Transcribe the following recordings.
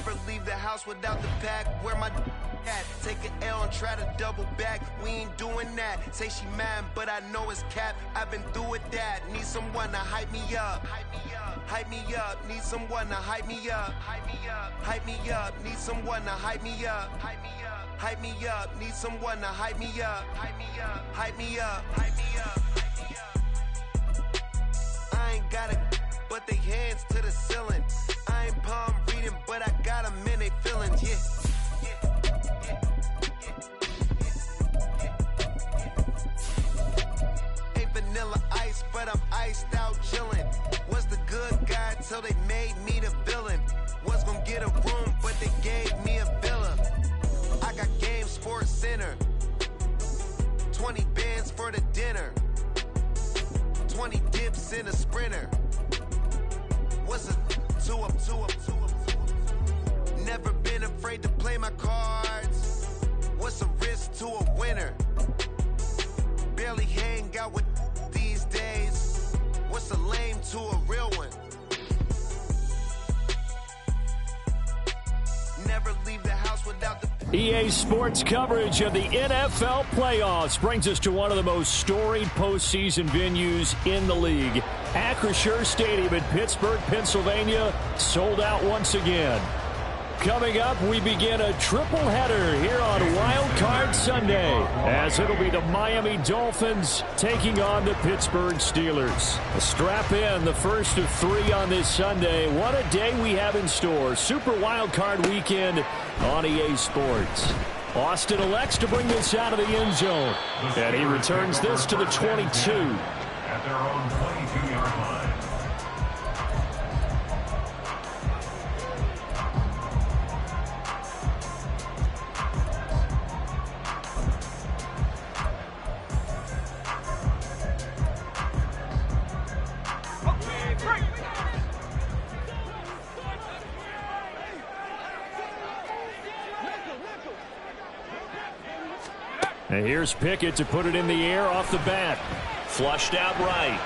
Never leave the house without the pack. Where my at? Take an L and try to double back. We ain't doing that. Say she mad, but I know it's cap. I've been through with that. Need someone to hype me up. Hype me up. Need someone to hype me up. Hype me up. Need someone to hype me up. Hype me up. Need someone to hype me up. Hype me up. I ain't got it, but they hands to the ceiling. I ain't palm reading, but I got them in they feelings. Yeah. Ain't vanilla ice, but I'm iced out chillin'. Was the good guy till they made me the villain. Was gonna get a room, but they gave me a villa. I got Game Sports Center. 20 bands for the dinner. 20 dips in a sprinter. What's a two up? Never been afraid to play my cards. What's a risk to a winner? Barely hang out with these days. What's a lame to a real one? Never leave the house without the EA Sports coverage of the NFL playoffs brings us to one of the most storied postseason venues in the league. Acrisure Stadium in Pittsburgh, Pennsylvania, sold out once again. Coming up, we begin a triple header here on Wild Card Sunday, as it'll be the Miami Dolphins taking on the Pittsburgh Steelers. Strap in, the first of 3 on this Sunday. What a day we have in store. Super Wild Card weekend on EA Sports. Austin elects to bring this out of the end zone, and he returns this to the 22. At their own 22-yard line. And here's Pickett to put it in the air off the bat. Flushed out right.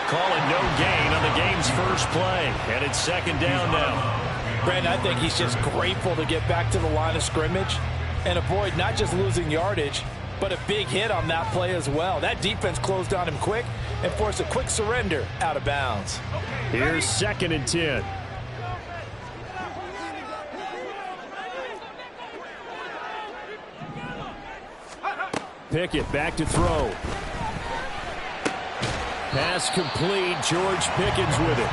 Calling no gain on the game's first play. And it's second down now. Brandon, I think he's just grateful to get back to the line of scrimmage and avoid not just losing yardage, but a big hit on that play as well. That defense closed on him quick and forced a quick surrender out of bounds. Here's 2nd and 10. Pickett back to throw. Pass complete. George Pickens with it.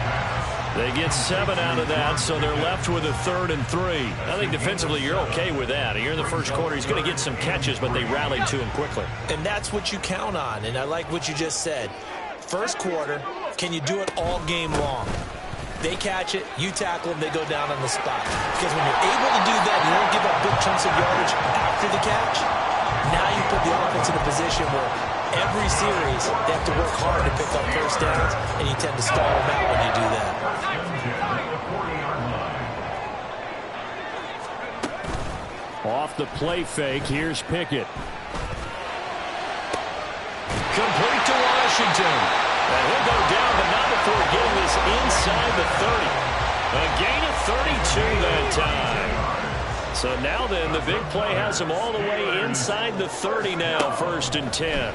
They get 7 out of that, so they're left with a 3rd and 3. I think defensively you're okay with that. Here in the first quarter, he's going to get some catches, but they rallied to him quickly. And that's what you count on, and I like what you just said. First quarter, can you do it all game long? They catch it, you tackle them, they go down on the spot. Because when you're able to do that, you don't give up big chunks of yardage after the catch. Now you put the offense in a position where every series they have to work hard to pick up first downs, and you tend to stall them out when you do that. Off the play fake, here's Pickett. Complete to Washington. And he'll go down, but not before getting this inside the 30. A gain of 32 that time. So now then, the big play has him all the way inside the 30 now, 1st and 10.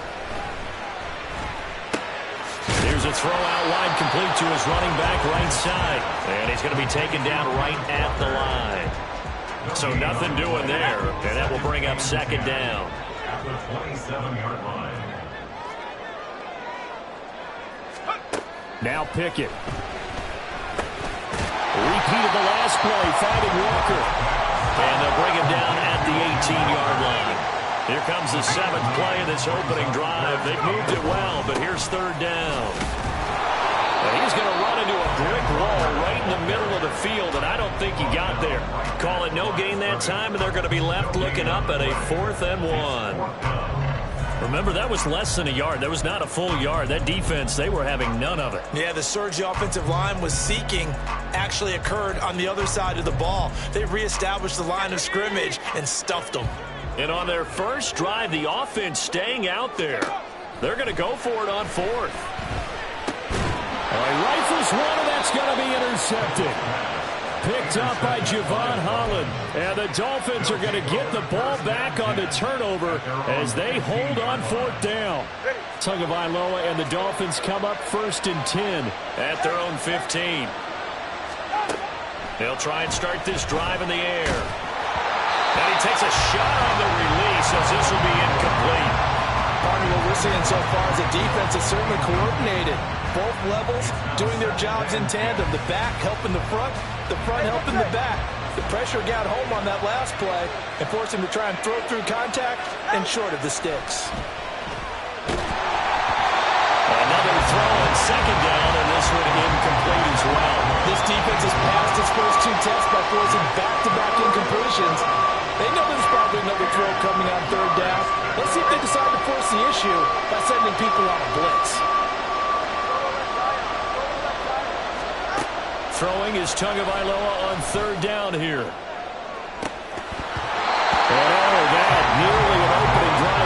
Here's a throw out wide, complete to his running back right side. And he's going to be taken down right at the line. So nothing doing there, and that will bring up 2nd down. At the 27-yard line. Now Pickett. Repeat of the last play, finding Walker. And they'll bring him down at the 18-yard line. Here comes the 7th play of this opening drive. They've moved it well, but here's 3rd down. And he's going to run into a brick wall right in the middle of the field, and I don't think he got there. Call it no gain that time, and they're going to be left looking up at a 4th and 1. Remember, that was less than a yard. That was not a full yard. That defense, they were having none of it. Yeah, the surge the offensive line was seeking actually occurred on the other side of the ball. They reestablished the line of scrimmage and stuffed them. And on their first drive, the offense staying out there. They're going to go for it on 4th. All right, rifles one, and that's going to be intercepted. picked up by Javon Holland. And the Dolphins are going to get the ball back on the turnover as they hold on 4th down. Tagovailoa and the Dolphins come up 1st and 10 at their own 15. They'll try and start this drive in the air. And he takes a shot on the release as this will be incomplete. Partner, what we're seeing so far is the defense is certainly coordinated. Both levels doing their jobs in tandem. The back helping the front helping the back. The pressure got home on that last play and forced him to try and throw through contact and short of the sticks. Another throw on 2nd down, and this one incomplete as well. This defense has passed its first 2 tests by forcing back-to-back incompletions. They know there's probably another throw coming on 3rd down. Let's see if they decide to force the issue by sending people on a blitz. Throwing is Tagovailoa on 3rd down here. Oh, that nearly an opening drive.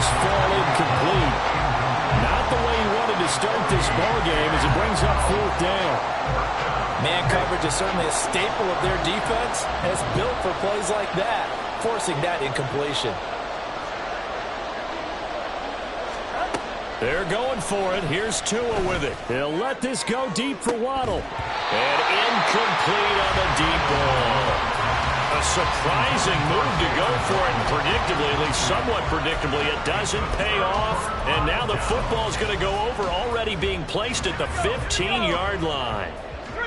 throws fall incomplete. Not the way he wanted to start this ball game as it brings up 4th down. Man coverage is certainly a staple of their defense, and it's built for plays like that, forcing that incompletion. They're going for it. Here's Tua with it. He'll let this go deep for Waddle. And incomplete on the deep ball. A surprising move to go for it, and predictably, at least somewhat predictably, it doesn't pay off. And now the football's going to go over, already being placed at the 15-yard line.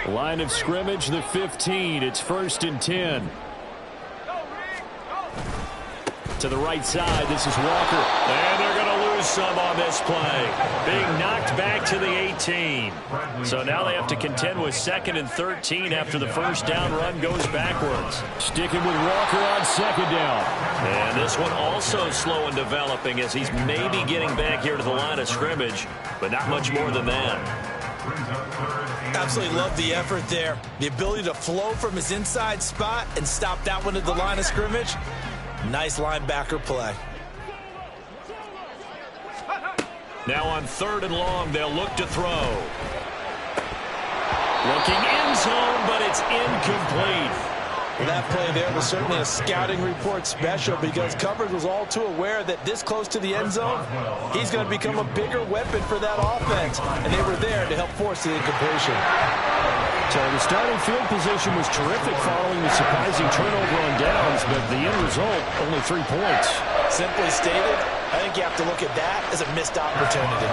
Line of scrimmage, the 15. It's 1st and 10. To the right side, this is Walker. And they're going to lose some on this play. Being knocked back to the 18. So now they have to contend with 2nd and 13 after the first down run goes backwards. Sticking with Walker on 2nd down. And this one also slow in developing as he's maybe getting back here to the line of scrimmage, but not much more than that. Absolutely love the effort there. The ability to flow from his inside spot and stop that one at the line of scrimmage. Nice linebacker play. Now on 3rd and long, they'll look to throw. Looking end zone, but it's incomplete. Well, that play there was certainly a scouting report special because coverage was all too aware that this close to the end zone, he's going to become a bigger weapon for that offense, and they were there to help force the incompletion. So the starting field position was terrific following the surprising turnover on downs, but the end result, only 3 points. Simply stated, I think you have to look at that as a missed opportunity.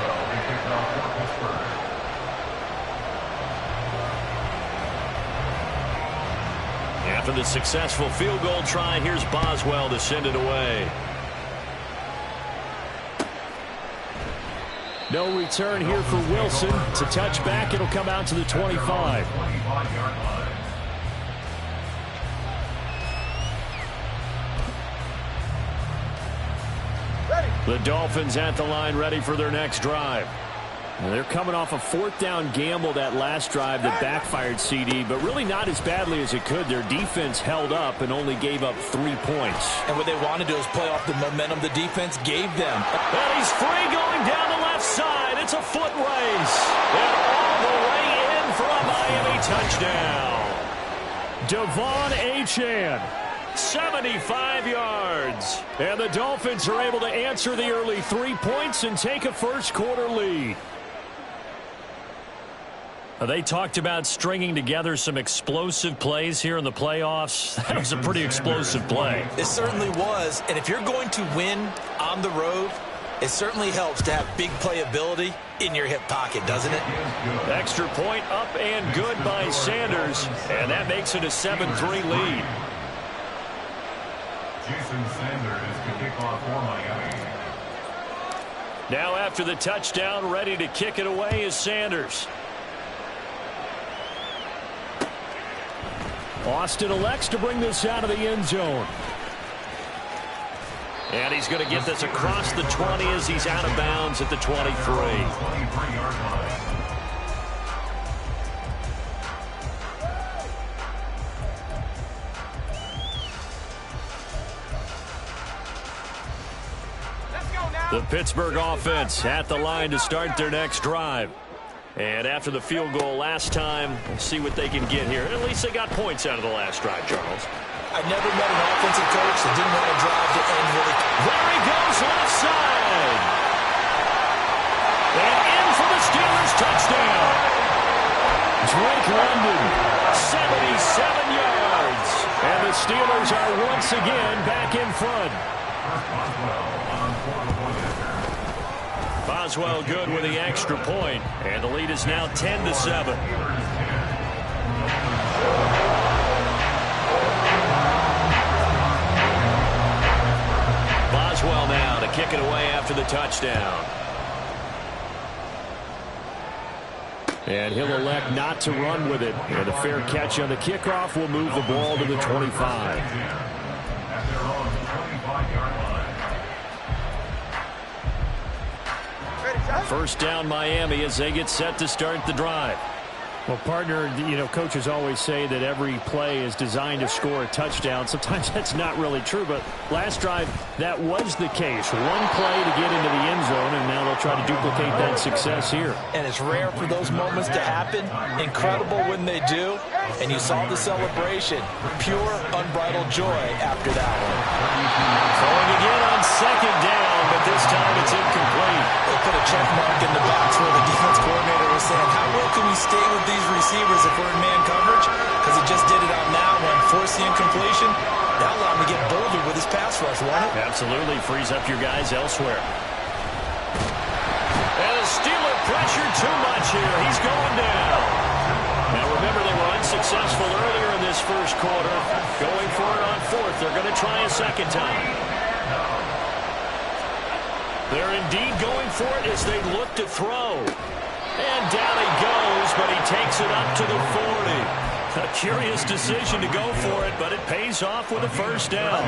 After the successful field goal try, here's Boswell to send it away. No return here for Wilson. It's a touchback. It'll come out to the 25. The Dolphins at the line, ready for their next drive. They're coming off a 4th down gamble that last drive that backfired CD, but really not as badly as it could. Their defense held up and only gave up 3 points. And what they want to do is play off the momentum the defense gave them. And he's free going down the left side. It's a foot race. And all the way in for a Miami touchdown. Devon Achane. 75 yards. And the Dolphins are able to answer the early 3 points and take a first-quarter lead. They talked about stringing together some explosive plays here in the playoffs. That was a pretty explosive play. It certainly was. And if you're going to win on the road, it certainly helps to have big playability in your hip pocket, doesn't it? Extra point up and good by Sanders. And that makes it a 7-3 lead. Jason Sanders to kick off for Miami. Now after the touchdown, ready to kick it away is Sanders. Austin elects to bring this out of the end zone. And he's going to get this across the 20 as he's out of bounds at the 23. The Pittsburgh offense at the line to start their next drive. And after the field goal last time, we'll see what they can get here. At least they got points out of the last drive, Charles. I never met an offensive coach that didn't want to drive to end really. There he goes, left side. And in for the Steelers touchdown. Drake London, 77 yards. And the Steelers are once again back in front. Boswell good with the extra point, and the lead is now 10-7. Boswell now to kick it away after the touchdown. And he'll elect not to run with it. And a fair catch on the kickoff will move the ball to the 25. First down Miami as they get set to start the drive. Well, partner, coaches always say that every play is designed to score a touchdown. Sometimes that's not really true, but last drive, that was the case. One play to get into the end zone, and now they'll try to duplicate that success here. And it's rare for those moments to happen. Incredible when they do. And you saw the celebration. Pure, unbridled joy after that one. Going again on second down, but this time it's incomplete. They put a check mark in the box where the defense coordinator was saying, how well can we stay with these receivers if we're in man coverage? Because he just did it on that one. Force the incompletion. That allowed him to get bolder with his pass rush, won't it? Absolutely. Frees up your guys elsewhere. And the Steeler pressure too much here. He's going down. Now remember, they were unsuccessful earlier in this first quarter. Going for it on fourth. They're going to try a second time. They're indeed going for it as they look to throw. And down he goes, but he takes it up to the 40. A curious decision to go for it, but it pays off with a first down.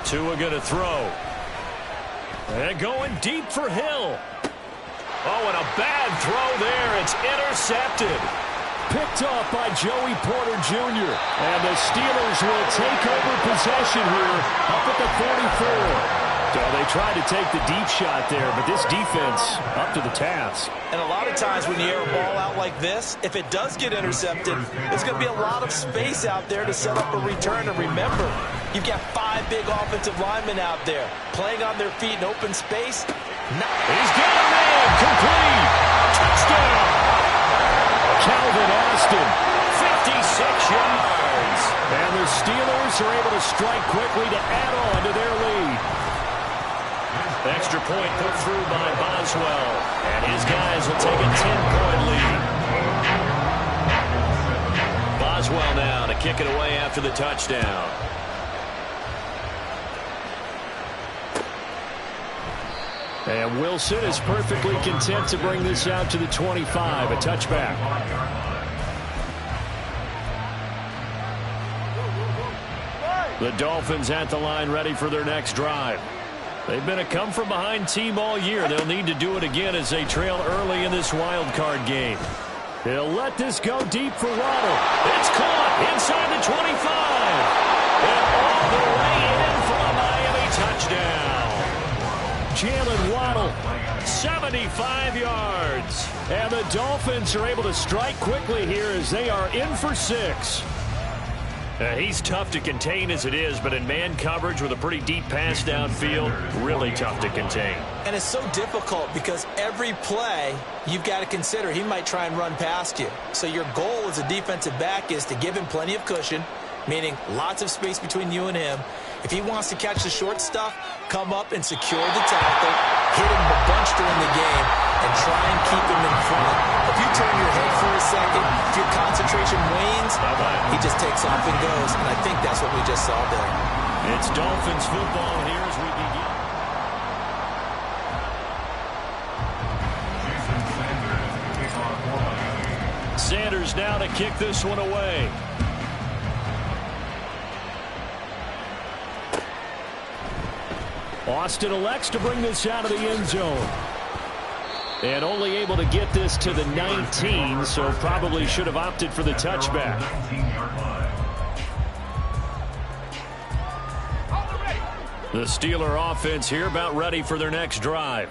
Tua going to throw. And going deep for Hill. Oh, and a bad throw there. It's intercepted. Picked off by Joey Porter Jr. And the Steelers will take over possession here up at the 44. So they tried to take the deep shot there, but this defense up to the task. And a lot of times when you air a ball out like this, if it does get intercepted, there's going to be a lot of space out there to set up a return. And remember, you've got 5 big offensive linemen out there playing on their feet in open space. He's got a man. Complete. Touchdown. Calvin Austin, 56 yards. And the Steelers are able to strike quickly to add on to their lead. Extra point put through by Boswell. And his guys will take a 10-point lead. Boswell now to kick it away after the touchdown. And Wilson is perfectly content to bring this out to the 25, a touchback. The Dolphins at the line ready for their next drive. They've been a come-from-behind team all year. They'll need to do it again as they trail early in this wild card game. They'll let this go deep for Waddle. It's caught inside the 25. And all the way in for a Miami touchdown. Jalen Waddle, 75 yards. And the Dolphins are able to strike quickly here as they are in for 6. He's tough to contain as it is, but in man coverage with a pretty deep pass downfield, really tough to contain. And it's so difficult because every play you've got to consider he might try and run past you. So your goal as a defensive back is to give him plenty of cushion, meaning lots of space between you and him. If he wants to catch the short stuff, come up and secure the tackle, hit him a bunch during the game, and try and keep him in front. If you turn your head for a second, if your concentration wanes, he just takes off and goes. And I think that's what we just saw there. It's Dolphins football here as we begin. Sanders now to kick this one away. Austin elects to bring this out of the end zone. And only able to get this to the 19, so probably should have opted for the touchback. The Steeler offense here about ready for their next drive.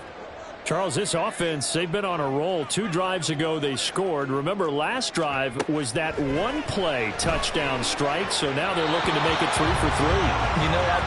Charles, this offense, they've been on a roll. 2 drives ago they scored. Remember, last drive was that one-play touchdown strike, so now they're looking to make it 3 for 3. You know what?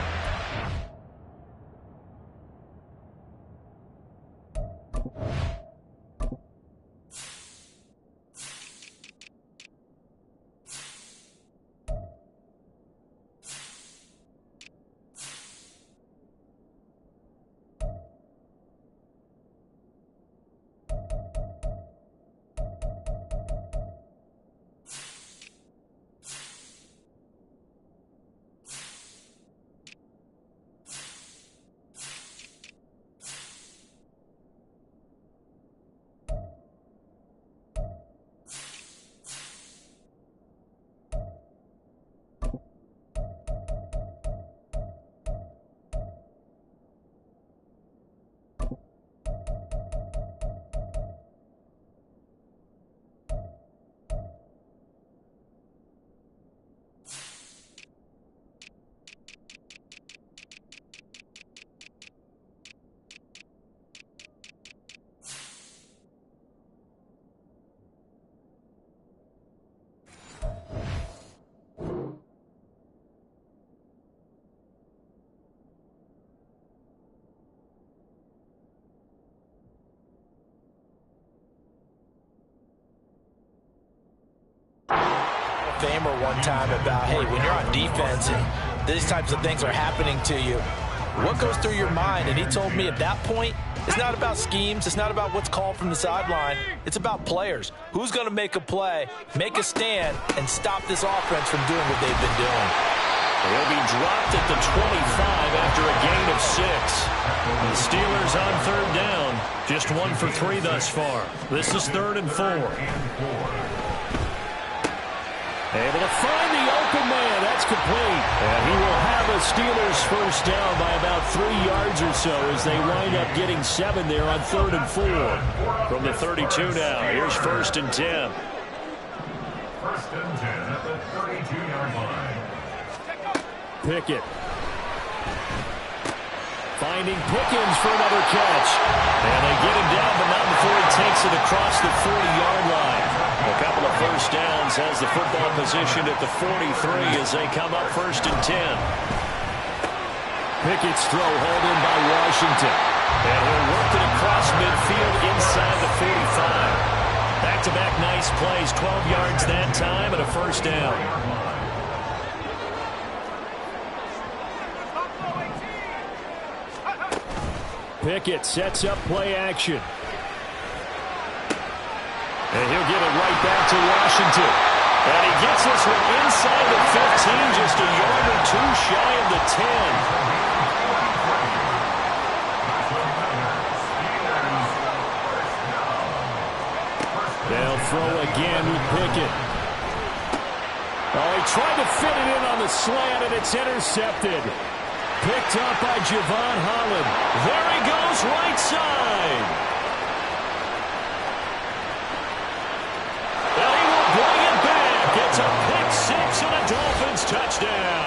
Famer one time about, hey, when you're on defense and these types of things are happening to you, what goes through your mind? And he told me at that point, it's not about schemes. It's not about what's called from the sideline. It's about players. Who's going to make a play, make a stand, and stop this offense from doing what they've been doing? He'll be dropped at the 25 after a gain of 6. The Steelers on third down. Just 1 for 3 thus far. This is 3rd and 4. Able to find the open man. That's complete. And he will have a Steelers first down by about 3 yards or so as they wind up getting 7 there on 3rd and 4. From the 32 now, here's 1st and 10. 1st and 10 at the 32-yard line. Pickett. Finding Pickens for another catch. And they get him down, but not before he takes it across the 40-yard line. A couple of first downs has the football position at the 43 as they come up 1st and 10. Pickett's throw hauled in by Washington. And he'll work it across midfield inside the 45. Back-to-back nice plays, 12 yards that time and a first down. Pickett sets up play action. And he'll get it right back to Washington. And he gets this one inside the 15, just a yard or 2 shy of the 10. They'll throw again with Pickett. Oh, he tried to fit it in on the slant, and it's intercepted. Picked up by Javon Holland. There he goes, right side. Well, he will bring it back. It's a pick 6 and a Dolphins touchdown.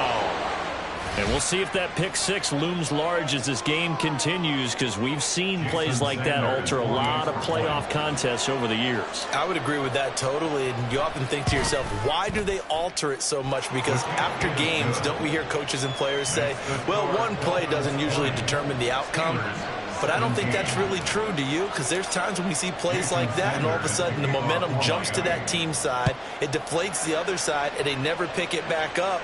And we'll see if that pick 6 looms large as this game continues, because we've seen plays like that alter a lot of playoff contests over the years. I would agree with that totally. And you often think to yourself, why do they alter it so much? Because after games, don't we hear coaches and players say, well, one play doesn't usually determine the outcome. But I don't think that's really true, do you? Because there's times when we see plays like that, and all of a sudden the momentum jumps to that team side, it deflates the other side, and they never pick it back up.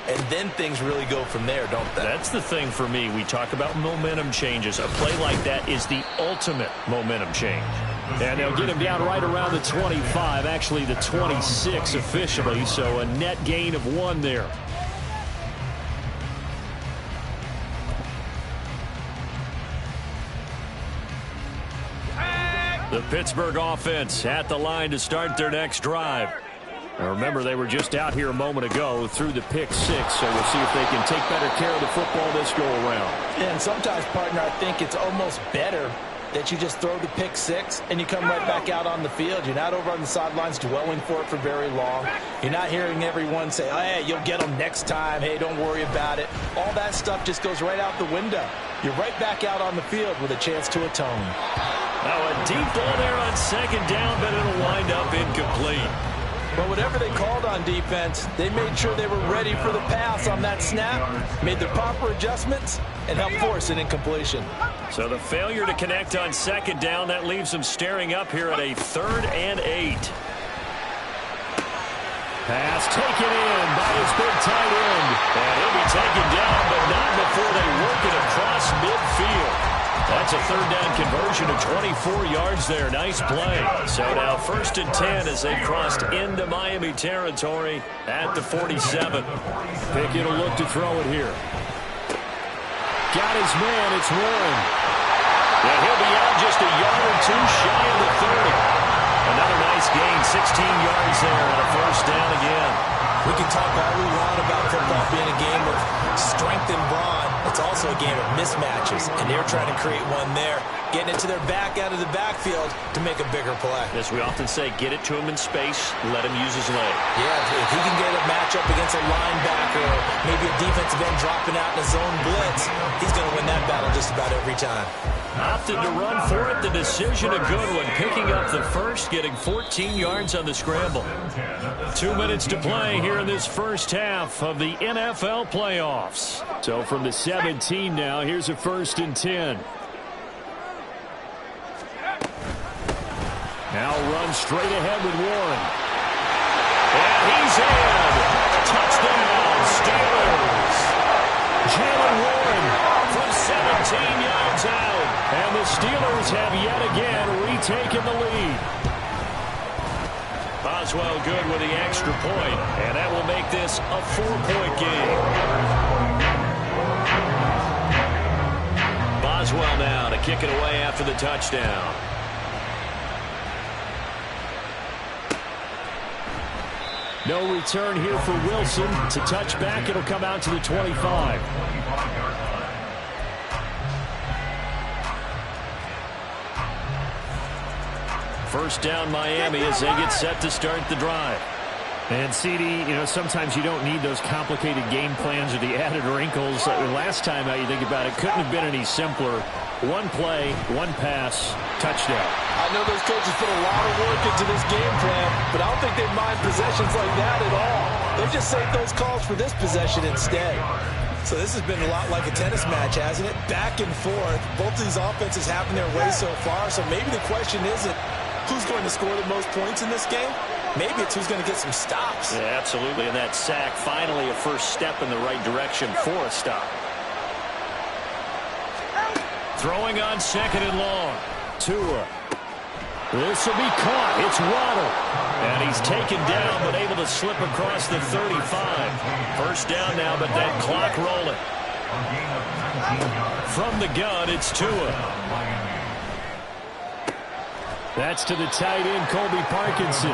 And then things really go from there, don't they? That's the thing for me. We talk about momentum changes. A play like that is the ultimate momentum change. And they'll get him down right around the 25, actually the 26 officially, so a net gain of 1 there. The Pittsburgh offense at the line to start their next drive. Now remember, they were just out here a moment ago through the pick 6, so we'll see if they can take better care of the football this go-around. And sometimes, partner, I think it's almost better that you just throw the pick 6 and you come right back out on the field. You're not over on the sidelines dwelling for it for very long. You're not hearing everyone say, oh, hey, you'll get them next time. Hey, don't worry about it. All that stuff just goes right out the window. You're right back out on the field with a chance to atone. Now a deep ball there on 2nd down, but it'll wind up incomplete. But whatever they called on defense, they made sure they were ready for the pass on that snap, made the proper adjustments, and helped force an incompletion. So the failure to connect on 2nd down, that leaves them staring up here at a 3rd and 8. Pass taken in by his big tight end. And he'll be taken down, but not before they work it across midfield. That's a 3rd down conversion of 24 yards there. Nice play. So now 1st and 10 as they crossed into Miami territory at the 47. Pickett will look to throw it here. Got his man. It's Warren. And he'll be out just a yard or 2 shy of the 30. Another nice gain, 16 yards there, and a first down again. We can talk all we want about football being a game of strength and brawn. It's also a game of mismatches, and they're trying to create one there, getting it to their back out of the backfield to make a bigger play. As we often say, get it to him in space, let him use his leg. Yeah, if he can get a matchup against a linebacker or maybe a defensive end dropping out in a zone blitz, he's going to win that battle just about every time. Opted to run for it. The decision a good one. Picking up the first, getting 14 yards on the scramble. 2 minutes to play here in this first half of the NFL playoffs. So from the 17 now, here's a 1st and 10. Now run straight ahead with Warren. And he's in. Touchdown, Steelers. Jalen Warren from 17 yards out. And the Steelers have yet again retaken the lead. Boswell good with the extra point, and that will make this a 4-point game. Boswell now to kick it away after the touchdown. No return here for Wilson. To touch back, it'll come out to the 25. First down Miami as they get set to start the drive. And CD, sometimes you don't need those complicated game plans or the added wrinkles. Last time out, you think about it, couldn't have been any simpler. One play, one pass, touchdown. I know those coaches put a lot of work into this game plan, but I don't think they mind possessions like that at all. They'll just save those calls for this possession instead. So this has been a lot like a tennis match, hasn't it? Back and forth. Both of these offenses having their way so far, so maybe the question isn't who's going to score the most points in this game. Maybe it's who's going to get some stops. Yeah, absolutely. And that sack, finally a first step in the right direction for a stop. Throwing on second and long. Tua. This will be caught. It's Waddle. And he's taken down, but able to slip across the 35. First down now, but that clock rolling. From the gun, it's Tua. That's to the tight end, Colby Parkinson.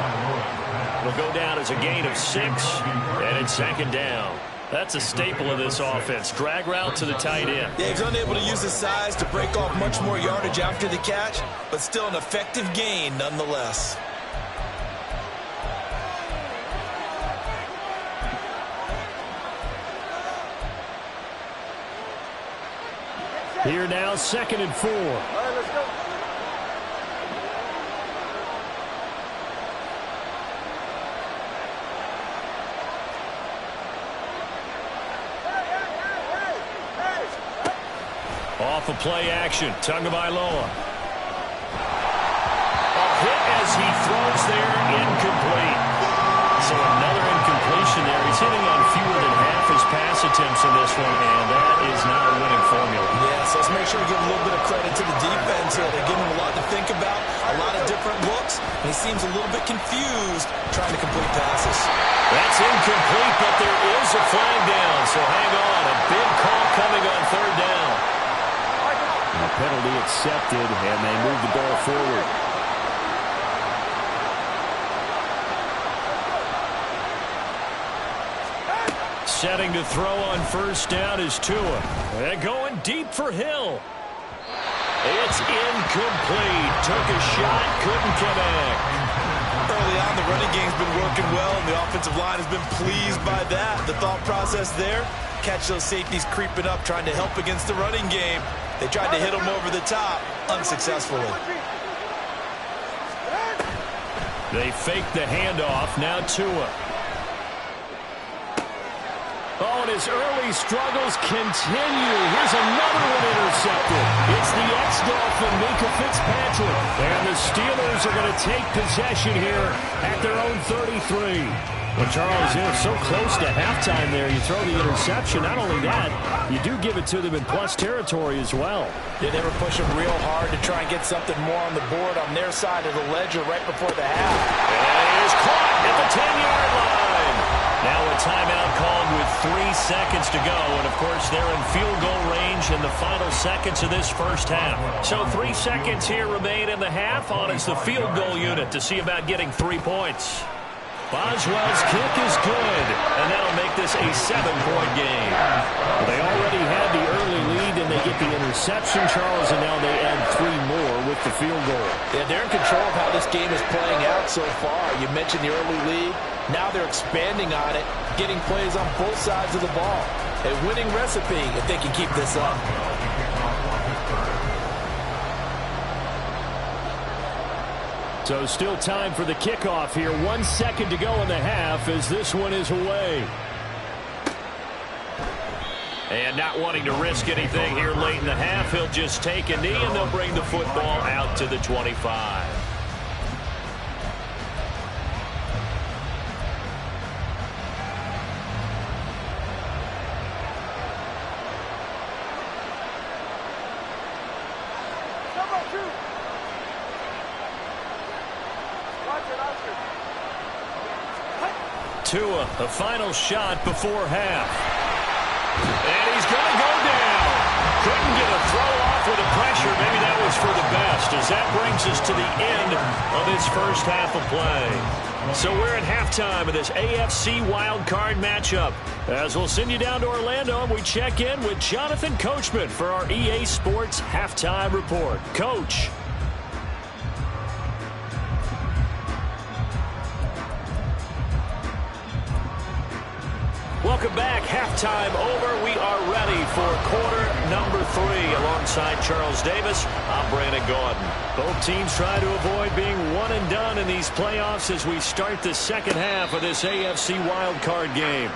It'll go down as a gain of 6, and it's second down. That's a staple of this offense. Drag route to the tight end. Yeah, he's unable to use his size to break off much more yardage after the catch, but still an effective gain nonetheless. Here now, second and 4. All right, let's go. Off of play action, Tagovailoa. A hit as he throws there, incomplete. So another incompletion there. He's hitting on fewer than half his pass attempts in this one, and that is not a winning formula. Yeah, so let's make sure we give a little bit of credit to the defense here. They're giving him a lot to think about, a lot of different looks, and he seems a little bit confused trying to complete passes. That's incomplete, but there is a flag down, so hang on. A big call coming on third down. The penalty accepted, and they move the ball forward. Setting to throw on first down is Tua. They're going deep for Hill. It's incomplete. Took a shot, couldn't connect. Early on, the running game's been working well, and the offensive line has been pleased by that. The thought process there, catch those safeties creeping up, trying to help against the running game. They tried to hit him over the top, unsuccessfully. They fake the handoff, now Tua. Oh, and his early struggles continue. Here's another one intercepted. It's the ex-Dolphin, Minka Fitzpatrick. And the Steelers are going to take possession here at their own 33. Well, Charles, so close to halftime there. You throw the interception. Not only that, you do give it to them in plus territory as well. They never push them real hard to try and get something more on the board on their side of the ledger right before the half. And he is caught at the 10-yard line. Now a timeout called with 3 seconds to go. And, of course, they're in field goal range in the final seconds of this first half. So 3 seconds here remain in the half on as the field goal unit to see about getting 3 points. Boswell's kick is good, and that'll make this a 7-point game. Well, they already had the early lead, and they get the interception, Charles, and now they add 3 more with the field goal. Yeah, they're in control of how this game is playing out so far. You mentioned the early lead. Now they're expanding on it, getting plays on both sides of the ball. A winning recipe if they can keep this up. So still time for the kickoff here. 1 second to go in the half as this one is away. And not wanting to risk anything here late in the half, he'll just take a knee and they'll bring the football out to the 25. Tua, the final shot before half. And he's going to go down. Couldn't get a throw off with the pressure. Maybe that was for the best, as that brings us to the end of this first half of play. So we're at halftime of this AFC wildcard matchup. As we'll send you down to Orlando, and we check in with Jonathan Coachman for our EA Sports Halftime Report. Coach. Welcome back. Halftime over. We are ready for quarter number 3. Alongside Charles Davis, I'm Brandon Gordon. Both teams try to avoid being one and done in these playoffs as we start the second half of this AFC wildcard game.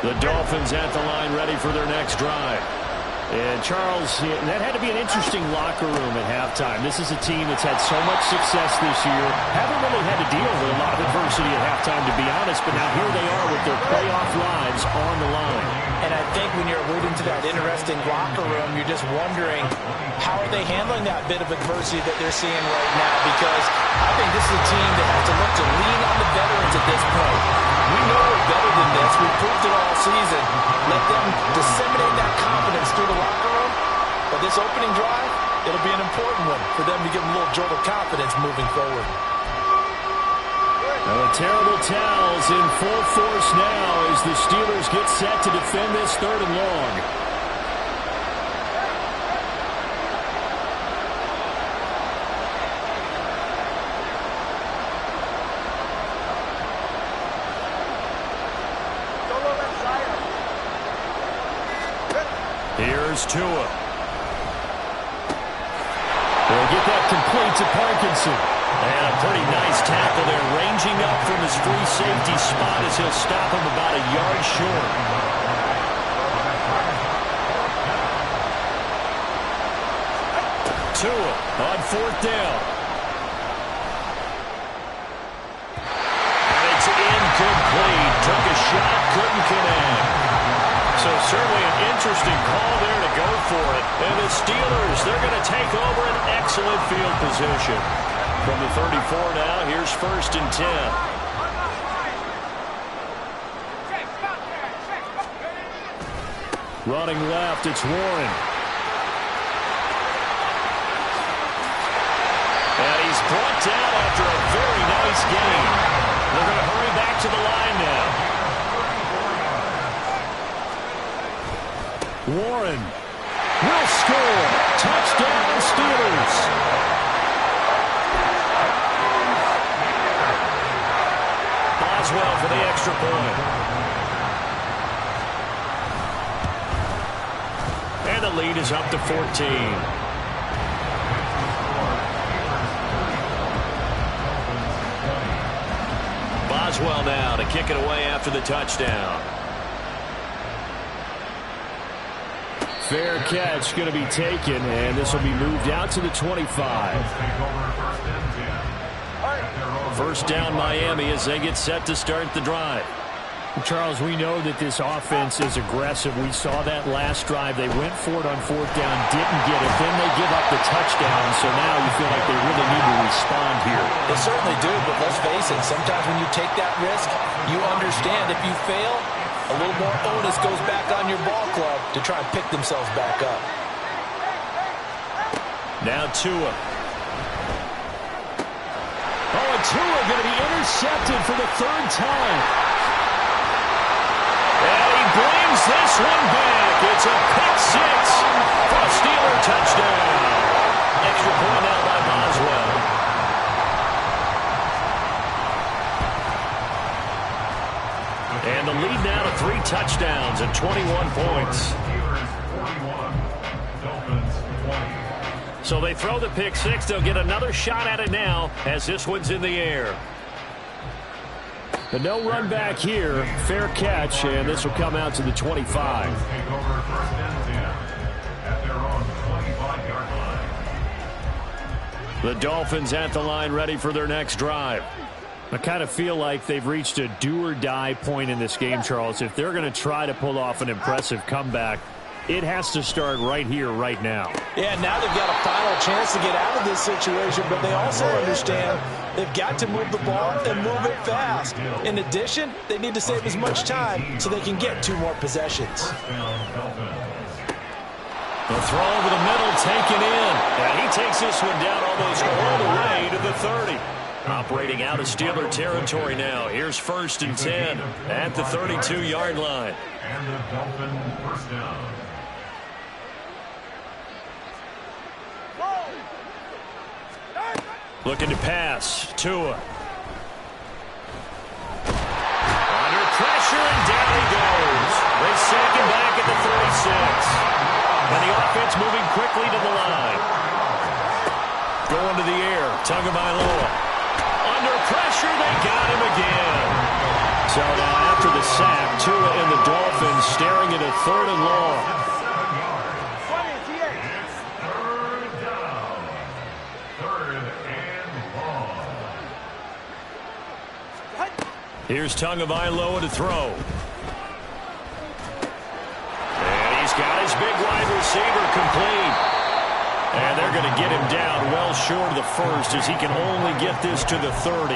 The Dolphins at the line ready for their next drive. And Charles, that had to be an interesting locker room at halftime. This is a team that's had so much success this year. Haven't really had to deal with a lot of adversity at halftime, to be honest, but now here they are with their playoff lives on the line. And I think when you're alluding to that interesting locker room, you're just wondering how are they handling that bit of adversity that they're seeing right now, because I think this is a team that has to look to lean on the veterans at this point. We know we're better than this. We've proved it all season. Let them disseminate that confidence through the locker room. But this opening drive, it'll be an important one for them to give them a little jolt of confidence moving forward. Now the terrible towels in full force now as the Steelers get set to defend this 3rd and long. Here's Tua. They'll get that complete to Parkinson. And a pretty nice tackle there, ranging up from his free safety spot as he'll stop him about a yard short. Tua on 4th down. And it's incomplete. Took a shot, couldn't connect. So certainly an interesting call there to go for it. And the Steelers, they're going to take over an excellent field position. From the 34 now, here's 1st and 10. Running left, it's Warren. And he's brought down after a very nice gain. They're going to hurry back to the line now. Warren will score. Touchdown, Steelers. Boswell for the extra point. And the lead is up to 14. Boswell now to kick it away after the touchdown. Fair catch going to be taken, and this will be moved out to the 25. First down Miami as they get set to start the drive. Charles, we know that this offense is aggressive. We saw that last drive. They went for it on 4th down, didn't get it. Then they give up the touchdown, so now you feel like they really need to respond here. They certainly do, but let's face it, sometimes when you take that risk, you understand if you fail, a little more onus goes back on your ball club to try and pick themselves back up. Now Tua. Oh, and Tua going to be intercepted for the 3rd time. And he brings this one back. It's a pick 6 for a Steeler touchdown. Extra point now by Boswell. And the lead now to 3 touchdowns and 21 points. So they throw the pick 6. They'll get another shot at it now as this one's in the air. But no run back here. Fair catch, and this will come out to the 25. Take over 1st and 10 at their own 25-yard line. The Dolphins at the line, ready for their next drive. I kind of feel like they've reached a do-or-die point in this game, Charles. If they're going to try to pull off an impressive comeback, it has to start right here, right now. Yeah, now they've got a final chance to get out of this situation, but they also understand they've got to move the ball and move it fast. In addition, they need to save as much time so they can get 2 more possessions. The throw over the middle, taken in. And he takes this one down almost all the way to the 30. Operating out of Steeler territory now. Here's 1st and 10 at the 32-yard line. And the Dolphin 1st down. Looking to pass. Tua. Under pressure, and down he goes. They sack him back at the 36. And the offense moving quickly to the line. Going to the air. Tagovailoa. Under pressure, they got him again. So now after the sack, Tua and the Dolphins staring at a 3rd and long. Here's Tagovailoa to throw. And he's got his big wide receiver complete. And they're going to get him down well short of the 1st as he can only get this to the 30.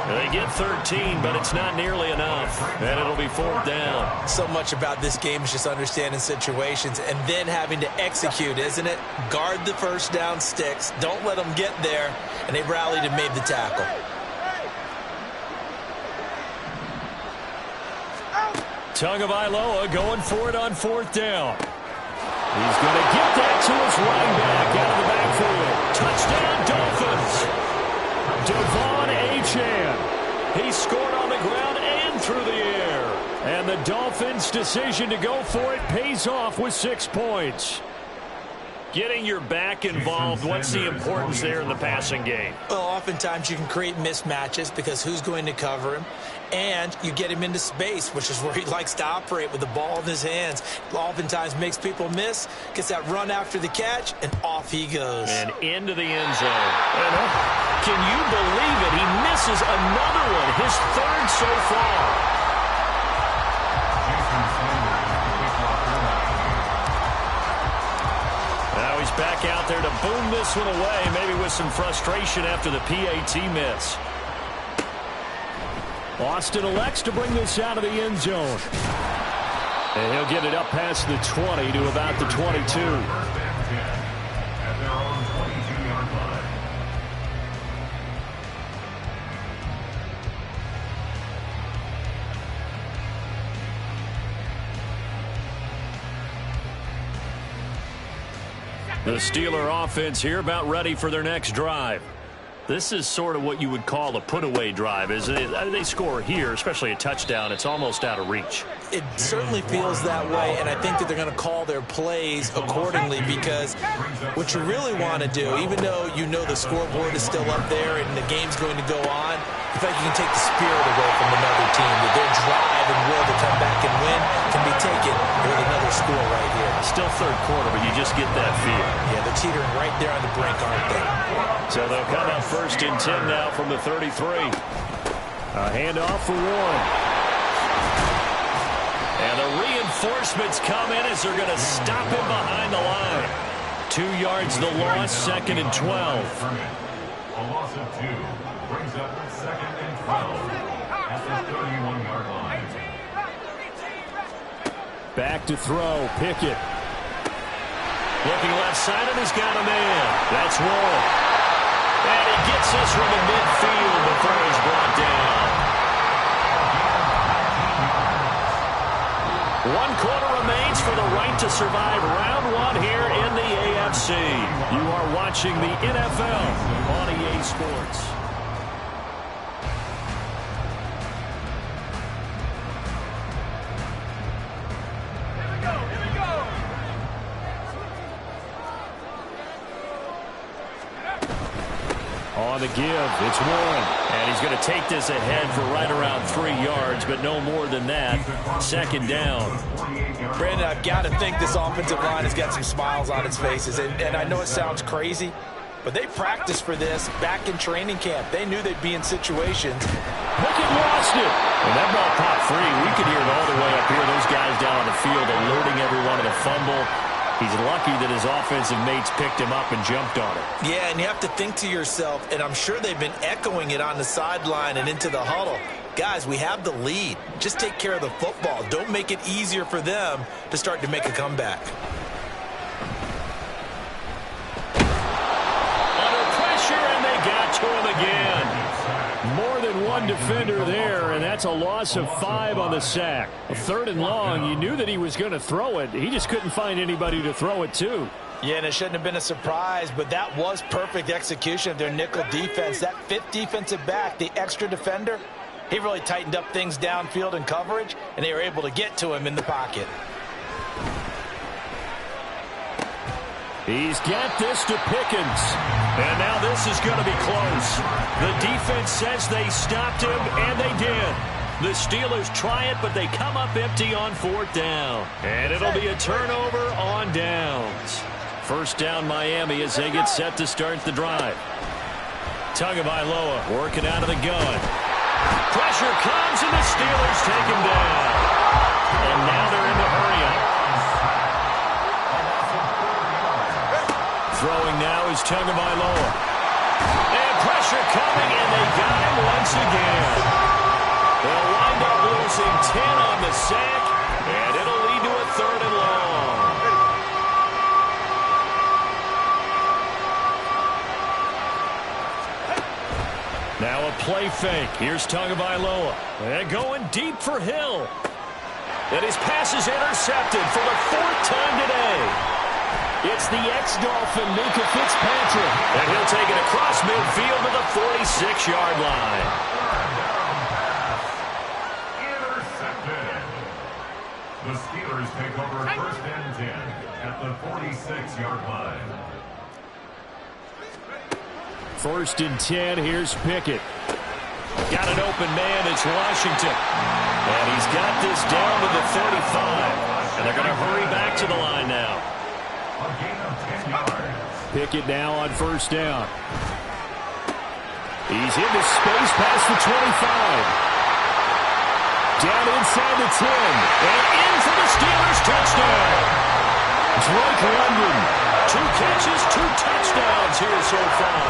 They get 13, but it's not nearly enough. And it'll be 4th down. So much about this game is just understanding situations and then having to execute, isn't it? Guard the 1st down sticks. Don't let them get there. And they rallied and made the tackle. Tagovailoa going for it on 4th down. He's going to get that to his running back out of the backfield. Touchdown, Dolphins. Devon Achane. He scored on the ground and through the air. And the Dolphins' decision to go for it pays off with 6 points. Getting your back involved, what's the importance there in the passing game? Well, oftentimes you can create mismatches because who's going to cover him? And you get him into space, which is where he likes to operate with the ball in his hands. Oftentimes makes people miss, gets that run after the catch, and off he goes. And into the end zone. Can you believe it? He misses another one, his 3rd so far. Now he's back out there to boom this one away, maybe with some frustration after the PAT miss. Austin elects to bring this out of the end zone. And he'll get it up past the 20 to about the 22. The Steeler offense here about ready for their next drive. This is sort of what you would call a put-away drive, isn't it? They score here, especially a touchdown. It's almost out of reach. It certainly feels that way, and I think that they're going to call their plays accordingly because what you really want to do, even though you know the scoreboard is still up there and the game's going to go on, in fact, you can take the spirit away from another team. That their drive and will to come back and win can be taken with another score right here. Still 3rd quarter, but you just get that feel. Yeah, they're teetering right there on the brink, aren't they? So they'll come out 1st and 10 now from the 33. A handoff for Warren. And the reinforcements come in as they're going to stop him behind the line. 2 yards the loss, 2nd and 12. A loss of 2 brings up 2nd and 12 at the 31-yard line. Back to throw, Pickett. Looking left side, and he's got a man. That's Warren. And he gets this from the midfield before he's brought down. 1 quarter remains for the right to survive round 1 here in the AFC. You are watching the NFL on EA Sports. On on the give. It's 1. And he's going to take this ahead for right around 3 yards, but no more than that. 2nd down. Brandon, I've got to think this offensive line has got some smiles on its faces. And I know it sounds crazy, but they practiced for this back in training camp. They knew they'd be in situations. Pickett lost it. And that ball popped free. We could hear it all the way up here. Those guys down on the field alerting everyone to the fumble. He's lucky that his offensive mates picked him up and jumped on it. Yeah, and you have to think to yourself, and I'm sure they've been echoing it on the sideline and into the huddle. Guys, we have the lead. Just take care of the football. Don't make it easier for them to start to make a comeback. Under pressure, and they got to him again. More than one defender there, and that's a loss of 5 on the sack. A 3rd and long, you knew that he was going to throw it. He just couldn't find anybody to throw it to. Yeah, and it shouldn't have been a surprise, but that was perfect execution of their nickel defense. That 5th defensive back, the extra defender, he really tightened up things downfield in coverage, and they were able to get to him in the pocket. He's got this to Pickens. And now this is going to be close. The defense says they stopped him, and they did. The Steelers try it, but they come up empty on 4th down. And it'll be a turnover on downs. 1st down Miami as they get set to start the drive. Tagovailoa working out of the gun. Pressure comes, and the Steelers take him down. And now they're in the hurry-up. Throwing now is Tagovailoa. And pressure coming, and they got him once again. They'll wind up losing 10 on the sack, and it'll lead to a 3rd and long. Now a play fake. Here's Tagovailoa. And going deep for Hill. And his pass is intercepted for the 4th time today. It's the ex-Dolphin, Minka Fitzpatrick. And he'll take it across midfield to the 46-yard line. Intercepted. The Steelers take over 1st and 10 at the 46-yard line. 1st and 10, here's Pickett. Got an open man, it's Washington. And he's got this down to the 35. And they're going to hurry back to the line now. A gain of 10 yards. Pickett now on 1st down. He's into space past the 25. Down inside the 10. And in for the Steelers touchdown. Drake London. 2 catches, 2 touchdowns here so far.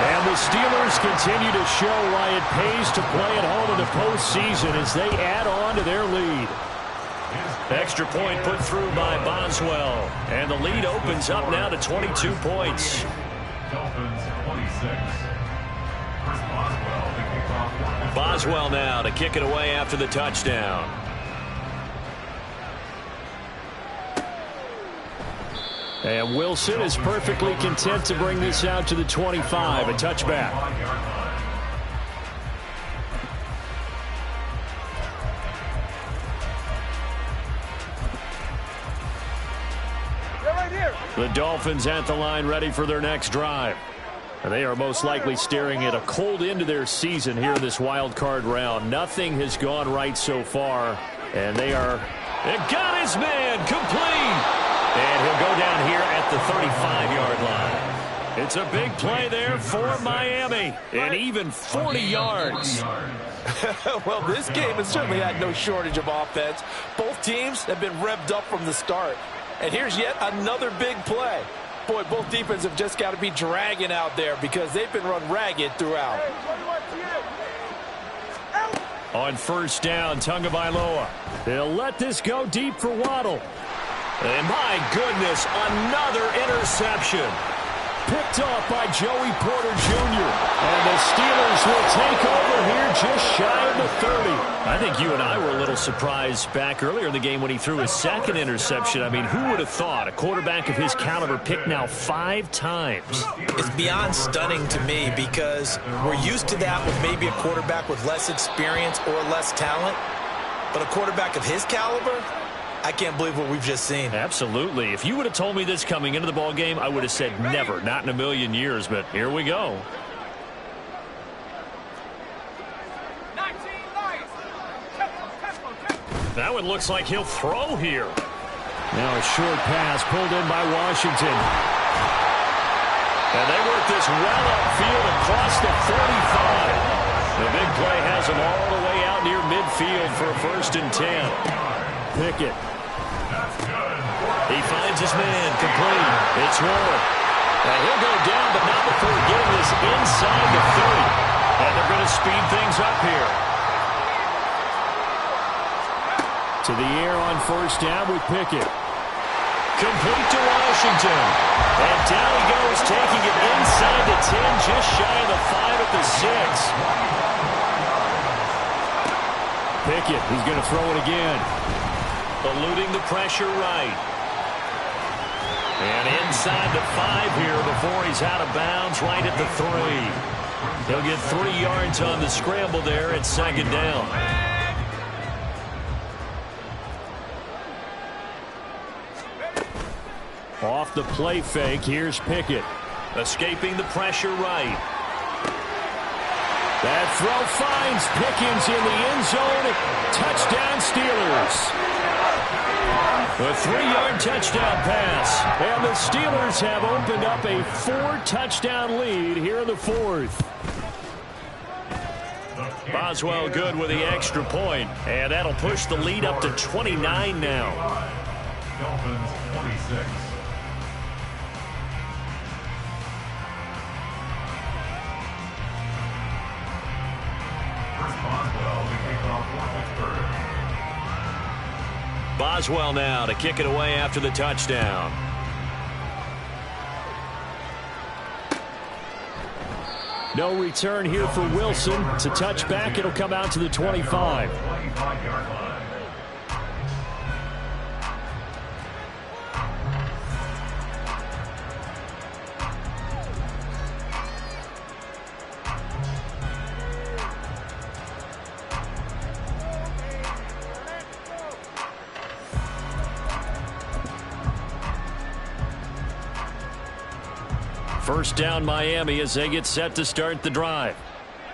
And the Steelers continue to show why it pays to play at home in the postseason as they add on to their lead. Extra point put through by Boswell. And the lead opens up now to 22 points. Dolphins 26. Chris Boswell to kick off. Boswell now to kick it away after the touchdown. And Wilson is perfectly content to bring this out to the 25, a touchback. The Dolphins at the line ready for their next drive. And they are most likely staring at a cold end to their season here in this wild card round. Nothing has gone right so far. And they are... It got his man complete. And he'll go down here at the 35-yard line. It's a big play there for Miami. And even 40 yards. Well, this game has certainly had no shortage of offense. Both teams have been revved up from the start. And here's yet another big play. Boy, both defenses have just got to be dragging out there because they've been run ragged throughout. On 1st down, Tagovailoa. They'll let this go deep for Waddle. And my goodness, another interception. Picked off by Joey Porter Jr. And the Steelers will take over here just shy of the 30. I think you and I were a little surprised back earlier in the game when he threw his 2nd interception. I mean, who would have thought a quarterback of his caliber picked now 5 times? It's beyond stunning to me because we're used to that with maybe a quarterback with less experience or less talent. But a quarterback of his caliber, I can't believe what we've just seen. Absolutely. If you would have told me this coming into the ball game, I would have said never, not in a million years. But here we go. That one looks like he'll throw here. Now a short pass pulled in by Washington. And they work this well upfield across the 45. The big play has him all the way out near midfield for a 1st and 10. Pickett. He finds his man, complete. It's Ward. And he'll go down, but not before getting this inside the 30. And they're going to speed things up here. To the air on 1st down with Pickett. Complete to Washington. And down he goes, taking it inside the 10, just shy of the 5 at the 6. Pickett, he's going to throw it again. Eluding the pressure right. And inside the 5 here before he's out of bounds right at the 3. He'll get 3 yards on the scramble there at 2nd down. Off the play fake, here's Pickett. Escaping the pressure right. That throw finds Pickens in the end zone. Touchdown Steelers. A 3-yard touchdown pass. And the Steelers have opened up a 4-touchdown lead here in the 4th. Boswell good with the extra point. And that'll push the lead up to 29 now. Dolphins 26. Boswell now to kick it away after the touchdown. No return here for Wilson. It's a touchback. It'll come out to the 25. 25-yard line. First down Miami as they get set to start the drive.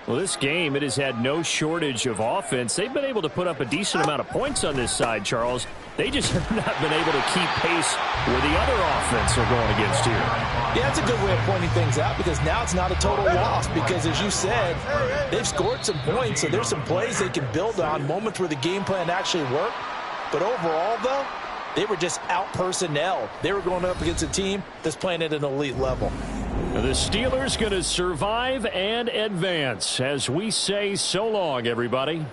Well, this game, it has had no shortage of offense. They've been able to put up a decent amount of points on this side, Charles. They just have not been able to keep pace with the other offense they're going against here. Yeah, that's a good way of pointing things out because now it's not a total loss because, as you said, they've scored some points, so there's some plays they can build on, moments where the game plan actually worked. But overall, though, they were just out-personnel. They were going up against a team that's playing at an elite level. The Steelers going to survive and advance as we say so long, everybody.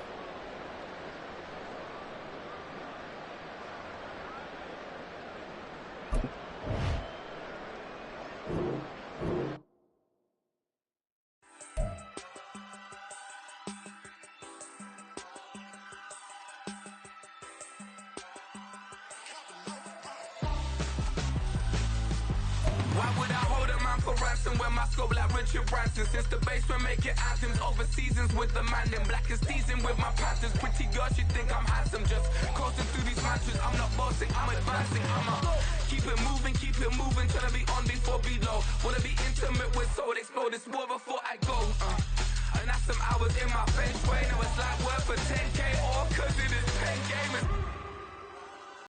Since the basement making anthems over seasons with the man in black is seasoned with my passions. Pretty girls, you think I'm handsome, just coasting through these matches. I'm not bossing, I'm advancing. Keep it moving, trying to be on before below. Wanna be intimate with soul, explore this war before I go. And that's some hours in my feng shui. Now it's like worth for 10K.